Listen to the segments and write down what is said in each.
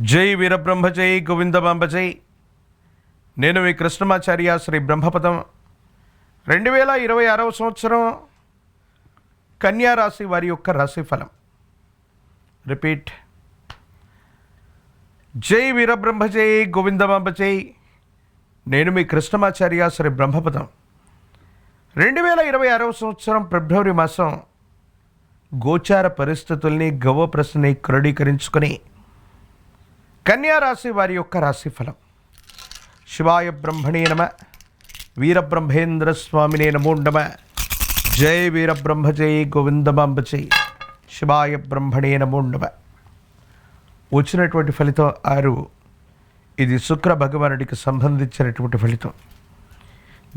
జై వీరబ్రహ్మ జై గోవిందమాంబ జై. నేను మీ కృష్ణమాచార్య శ్రీ బ్రహ్మపదం. 2026 సంవత్సరం కన్యా రాశి వారి యొక్క రాశిఫలం. రిపీట్. జై వీరబ్రహ్మ జై గోవిందమాంబ జై. నేను మీ కృష్ణమాచార్య శ్రీ బ్రహ్మపదం. 2026 సంవత్సరం ఫిబ్రవరి మాసం గోచార పరిస్థితుల్ని గవ్వప్రశ్నని క్రోడీకరించుకొని కన్యా రాశి వారి యొక్క రాశిఫలం. శివాయ బ్రహ్మణే నమ. వీరబ్రహ్మేంద్ర స్వామినే నమో నమ. జై వీరబ్రహ్మ జై గోవిందమాంబ జై. శివాయ బ్రహ్మణే నమో నమ. వచ్చినటువంటి ఫలితం 6. ఇది శుక్ర భగవానుడికి సంబంధించినటువంటి ఫలితం.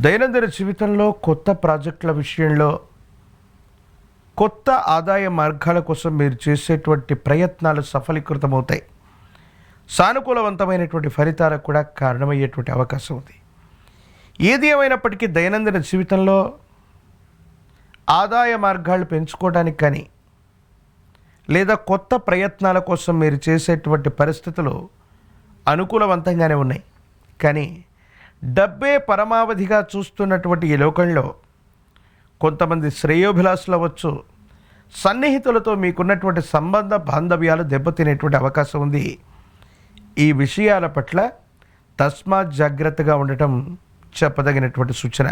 దైనందిన జీవితంలో కొత్త ప్రాజెక్టుల విషయంలో కొత్త ఆదాయ మార్గాల కోసం మీరు చేసేటువంటి ప్రయత్నాలు సఫలీకృతమవుతాయి. సానుకూలవంతమైనటువంటి ఫలితాలకు కూడా కారణమయ్యేటువంటి అవకాశం ఉంది. ఏది ఏమైనప్పటికీ దైనందిన జీవితంలో ఆదాయ మార్గాలు పెంచుకోవడానికి కానీ లేదా కొత్త ప్రయత్నాల కోసం మీరు చేసేటువంటి పరిస్థితులు అనుకూలవంతంగానే ఉన్నాయి. కానీ డబ్బే పరమావధిగా చూస్తున్నటువంటి ఈ లోకంలో కొంతమంది శ్రేయోభిలాషులు అవ్వచ్చు, సన్నిహితులతో మీకున్నటువంటి సంబంధ బాంధవ్యాలు దెబ్బతినేటువంటి అవకాశం ఉంది. ఈ విషయాల పట్ల తస్మాత్ జాగ్రత్తగా ఉండటం చెప్పదగినటువంటి సూచన.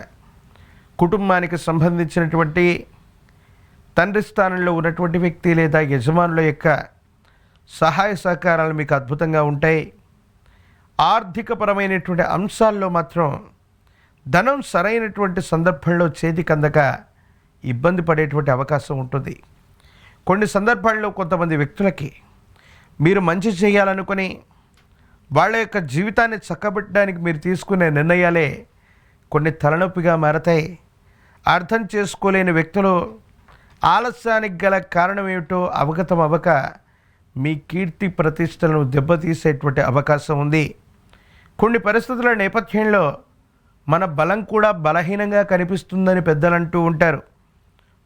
కుటుంబానికి సంబంధించినటువంటి తండ్రి స్థానంలో ఉన్నటువంటి వ్యక్తి లేదా యజమానుల యొక్క సహాయ సహకారాలు మీకు అద్భుతంగా ఉంటాయి. ఆర్థికపరమైనటువంటి అంశాల్లో మాత్రం ధనం సరైనటువంటి సందర్భంలో చేతికి అందక ఇబ్బంది పడేటువంటి అవకాశం ఉంటుంది. కొన్ని సందర్భాల్లో కొంతమంది వ్యక్తులకి మీరు మంచి చేయాలనుకుని వాళ్ళ యొక్క జీవితాన్ని చక్కబెట్టడానికి మీరు తీసుకునే నిర్ణయాలే కొన్ని తలనొప్పిగా మారతాయి. అర్థం చేసుకోలేని వ్యక్తులు ఆలస్యానికి గల కారణం ఏమిటో అవగతం అవ్వక మీ కీర్తి ప్రతిష్టలను దెబ్బతీసేటువంటి అవకాశం ఉంది. కొన్ని పరిస్థితుల నేపథ్యంలో మన బలం కూడా బలహీనంగా కనిపిస్తుందని పెద్దలు అంటూ ఉంటారు.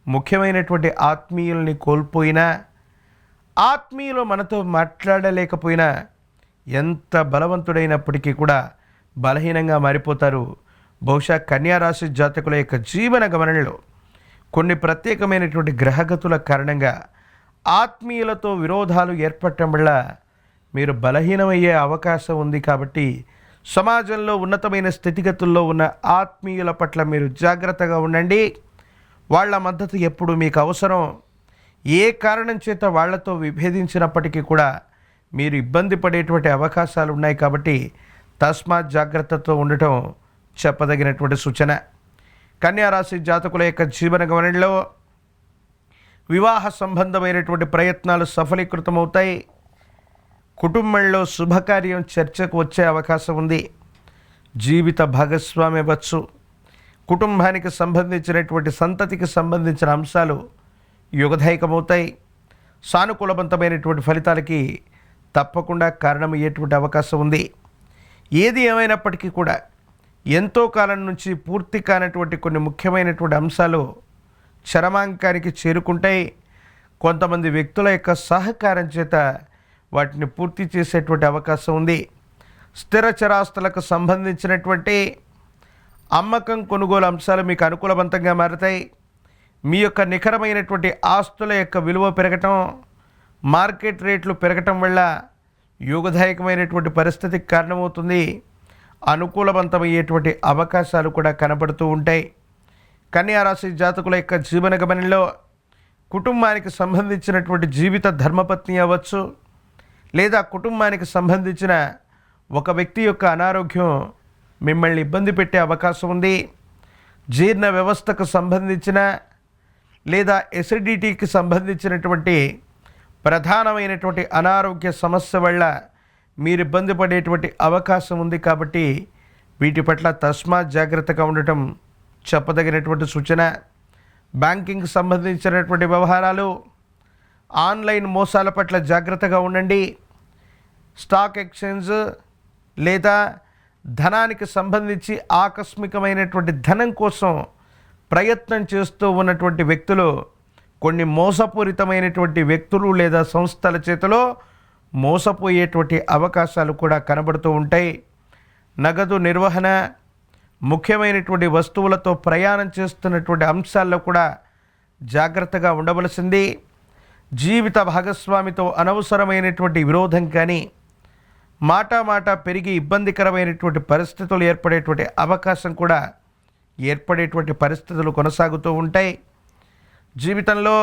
ముఖ్యమైనటువంటి ఆత్మీయుల్ని కోల్పోయినా, ఆత్మీయులు మనతో మాట్లాడలేకపోయినా, ఎంత బలవంతుడైనప్పటికీ కూడా బలహీనంగా మారిపోతారు. బహుశా కన్యారాశి జాతకుల యొక్క జీవన గమనంలో కొన్ని ప్రత్యేకమైనటువంటి గ్రహగతుల కారణంగా ఆత్మీయులతో విరోధాలు ఏర్పడటం వల్ల మీరు బలహీనమయ్యే అవకాశం ఉంది. కాబట్టి సమాజంలో ఉన్నతమైన స్థితిగతుల్లో ఉన్న ఆత్మీయుల పట్ల మీరు జాగ్రత్తగా ఉండండి. వాళ్ళ మద్దతు ఎప్పుడు మీకు అవసరం. ఏ కారణం చేత వాళ్లతో విభేదించినప్పటికీ కూడా మీరు ఇబ్బంది పడేటువంటి అవకాశాలు ఉన్నాయి. కాబట్టి తస్మాత్ జాగ్రత్తతో ఉండటం చెప్పదగినటువంటి సూచన. కన్యారాశి జాతకుల యొక్క జీవన గమనంలో వివాహ సంబంధమైనటువంటి ప్రయత్నాలు సఫలీకృతమవుతాయి. కుటుంబంలో శుభకార్యం చర్చకు వచ్చే అవకాశం ఉంది. జీవిత భాగస్వామి అవ్వచ్చు. కుటుంబానికి సంబంధించినటువంటి సంతతికి సంబంధించిన అంశాలు యుగదాయకమవుతాయి. సానుకూలవంతమైనటువంటి ఫలితాలకి తప్పకుండా కారణమయ్యేటువంటి అవకాశం ఉంది. ఏది ఏమైనప్పటికీ కూడా ఎంతో కాలం నుంచి పూర్తి కానటువంటి కొన్ని ముఖ్యమైనటువంటి అంశాలు చరమాంకానికి చేరుకుంటాయి. కొంతమంది వ్యక్తుల యొక్క సహకారం చేత వాటిని పూర్తి చేసేటువంటి అవకాశం ఉంది. స్థిర చరాస్తులకు సంబంధించినటువంటి అమ్మకం కొనుగోలు అంశాలు మీకు అనుకూలవంతంగా మారతాయి. మీ యొక్క నికరమైనటువంటి ఆస్తుల యొక్క విలువ పెరగటం, మార్కెట్ రేట్లు పెరగటం వల్ల యోగదాయకమైనటువంటి పరిస్థితికి కారణమవుతుంది. అనుకూలవంతమయ్యేటువంటి అవకాశాలు కూడా కనబడుతూ ఉంటాయి. కన్యారాశి జాతకుల యొక్క జీవన గమనంలో కుటుంబానికి సంబంధించినటువంటి జీవిత ధర్మపత్ని అవ్వచ్చు, లేదా కుటుంబానికి సంబంధించిన ఒక వ్యక్తి యొక్క అనారోగ్యం మిమ్మల్ని ఇబ్బంది పెట్టే అవకాశం ఉంది. జీర్ణ వ్యవస్థకు సంబంధించిన లేదా ఎసిడిటీకి సంబంధించినటువంటి ప్రధానమైనటువంటి అనారోగ్య సమస్య వల్ల మీరు ఇబ్బంది పడేటువంటి అవకాశం ఉంది. కాబట్టి వీటి పట్ల తస్మాత్ జాగ్రత్తగా ఉండటం చెప్పదగినటువంటి సూచన. బ్యాంకింగ్కి సంబంధించినటువంటి వ్యవహారాలు, ఆన్లైన్ మోసాల పట్ల జాగ్రత్తగా ఉండండి. స్టాక్ ఎక్స్చేంజ్ లేదా ధనానికి సంబంధించి ఆకస్మికమైనటువంటి ధనం కోసం ప్రయత్నం చేస్తూ ఉన్నటువంటి వ్యక్తులు కొన్ని మోసపూరితమైనటువంటి వ్యక్తులు లేదా సంస్థల చేతిలో మోసపోయేటువంటి అవకాశాలు కూడా కనబడుతూ ఉంటాయి. నగదు నిర్వహణ, ముఖ్యమైనటువంటి వస్తువులతో ప్రయాణం చేస్తున్నటువంటి అంశాల్లో కూడా జాగ్రత్తగా ఉండవలసింది. జీవిత భాగస్వామితో అనవసరమైనటువంటి విరోధం కానీ, మాట పెరిగి ఇబ్బందికరమైనటువంటి పరిస్థితులు ఏర్పడేటువంటి అవకాశం కూడా ఏర్పడేటువంటి పరిస్థితులు కొనసాగుతూ ఉంటాయి. జీవితంలో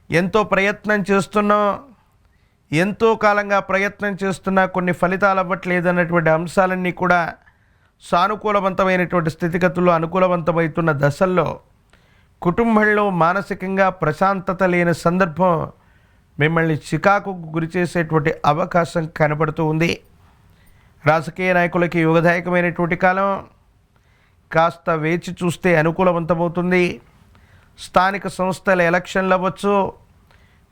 ఎంతో ప్రయత్నం చేస్తున్నాం, ఎంతో కాలంగా ప్రయత్నం చేస్తున్నా కొన్ని ఫలితాలు అవ్వట్లేదన్నటువంటి అంశాలన్నీ కూడా సానుకూలవంతమైనటువంటి స్థితిగతుల్లో అనుకూలవంతమవుతున్న దశల్లో కుటుంబంలో మానసికంగా ప్రశాంతత లేని సందర్భం మిమ్మల్ని చికాకుకు గురి చేసేటువంటి అవకాశం కనబడుతూ ఉంది. రాజకీయ నాయకులకి యోగదాయకమైనటువంటి కాలం. కాస్త వేచి చూస్తే అనుకూలవంతమవుతుంది. స్థానిక సంస్థల ఎలక్షన్లు అవ్వచ్చు,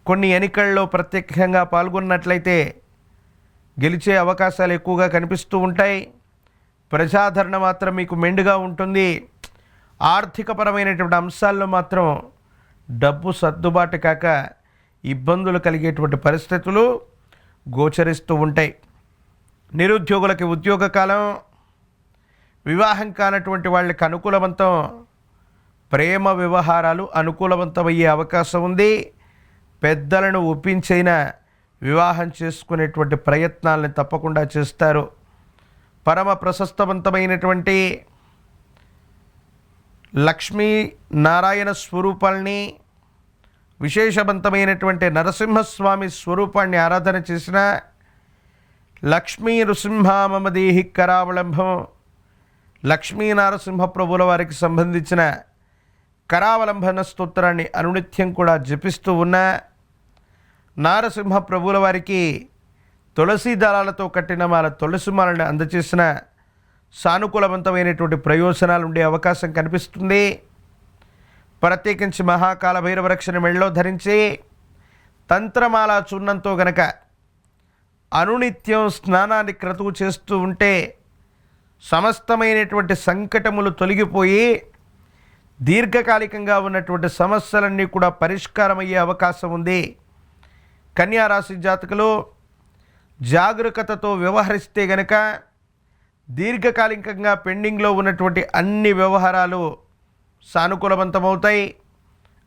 కొన్ని ఎన్నికల్లో ప్రత్యక్షంగా పాల్గొన్నట్లయితే గెలిచే అవకాశాలు ఎక్కువగా కనిపిస్తూ ఉంటాయి. ప్రజాదరణ మాత్రం మీకు మెండుగా ఉంటుంది. ఆర్థికపరమైనటువంటి అంశాల్లో మాత్రం డబ్బు సర్దుబాటు కాక ఇబ్బందులు కలిగేటువంటి పరిస్థితులు గోచరిస్తూ ఉంటాయి. నిరుద్యోగులకి ఉద్యోగ కాలం. వివాహం కానటువంటి వాళ్ళకి అనుకూలవంతం. ప్రేమ వ్యవహారాలు అనుకూలవంతమయ్యే అవకాశం ఉంది. పెద్దలను ఒప్పించైనా వివాహం చేసుకునేటువంటి ప్రయత్నాలను తప్పకుండా చేస్తారు. పరమ ప్రశస్తవంతమైనటువంటి లక్ష్మీ నారాయణ స్వరూపాల్ని, విశేషవంతమైనటువంటి నరసింహస్వామి స్వరూపాన్ని ఆరాధన చేసిన లక్ష్మీ నృసింహ మమ దేహి కరావలంబం, లక్ష్మీ నారసింహ ప్రభుల వారికి సంబంధించిన కరావలంబన స్తోత్రాన్ని అనునిత్యం కూడా జపిస్తూ ఉన్న నారసింహ ప్రభుల వారికి తులసి దళాలతో కట్టిన మాల తులసి మాలను అందచేసిన సానుకూలవంతమైనటువంటి ప్రయోజనాలు ఉండే అవకాశం కనిపిస్తుంది. ప్రత్యేకించి మహాకాల భైరవ రక్షణ మెళ్ళలో ధరించి తంత్రమాల చూర్ణంతో గనక అనునిత్యం స్నానాన్ని క్రతువు చేస్తూ ఉంటే సమస్తమైనటువంటి సంకటములు తొలగిపోయి దీర్ఘకాలికంగా ఉన్నటువంటి సమస్యలన్నీ కూడా పరిష్కారమయ్యే అవకాశం ఉంది. కన్యారాశి జాతకులు జాగరూకతతో వ్యవహరిస్తే గనక దీర్ఘకాలికంగా పెండింగ్లో ఉన్నటువంటి అన్ని వ్యవహారాలు సానుకూలవంతమవుతాయి,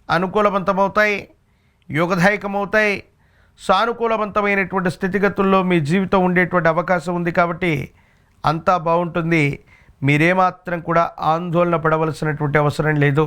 అనుకూలవంతమవుతాయి, యోగదాయకమవుతాయి. సానుకూలవంతమైనటువంటి స్థితిగతుల్లో మీ జీవితం ఉండేటువంటి అవకాశం ఉంది. కాబట్టి అంతా బాగుంటుంది. మీరేమాత్రం కూడా ఆందోళన పడవలసినటువంటి అవసరం లేదు.